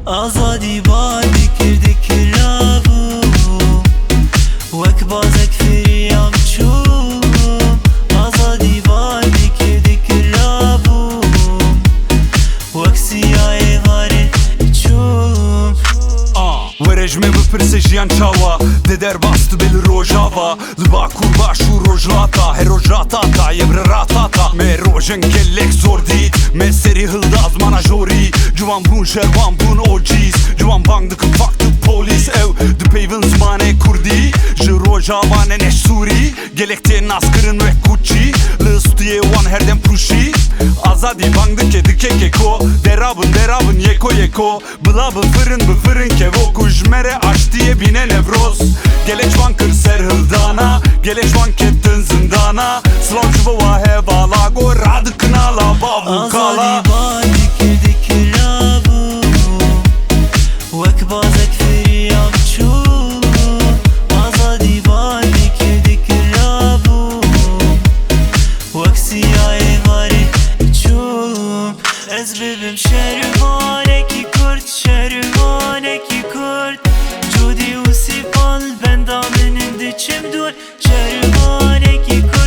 آزادی بادی کرده کرابم وک بازک فریام چوم آزادی بادی کرده کرابم وک سیاه واره چوم Verejme bipirse jiyan çawa De derbastı beli rojava Lba kurba şu rojlata Her rojratata yebre ratata Me rojen kellek zor dit Me seri hıldaz mana jori Juvan bun şervan bun ojiz Juvan bangdıkın faktı polis ev Dupeyvin zmane kurdi Ji rojava ne neş suri Gelekte naskırın ve kuçi Lıstuye wan herdem puşi Azadi bangdıke dike ko Derabın yeko yeko Bla bı fırın kevo Kujmere aş diye bine nevroz Geleç van kır serhıldana Geleç van kettin zindana Slavcı bava hevala Go radıkına la bavu kala آزادی بادی کرده کرابم وک بازک فریام چوم آزادی بادی کرده کرابم وک سیاه واره چوم از ببیم شهرمانه کی کرد شهرمانه کی کرد جودی و سیپال بندامنم دچم دور شهرمانه کی کرد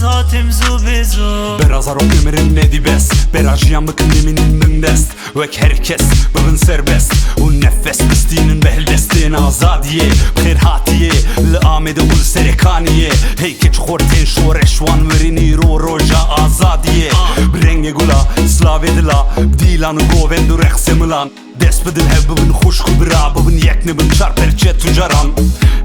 هاتم زو بزو Berazar o ömrün nedi best Berajiyan bıkın eminin bindest Vek herkes bıbın serbest Un nefes bistinin behlbestin Azadiye, khairhatiye Li amede ul serekaniye Hey keç khorten şoreşvan verini ro roja azadiye Brenge gula, slavedila Dilanı govendu reksemılan Dest bedil hebbibin hoş kubra Bibin yeknibin çarperçe tucaran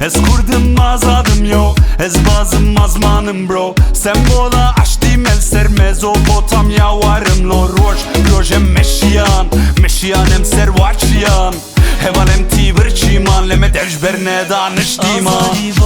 Ez kurdum azadım yo Ez bazım azmanım bro Sen bola açtım el ser Mezopotamya varım lo roj Rojem meşiyan em ser vaçyan Hevalem tibir çiman Leme derjber ne danıştiman آزادی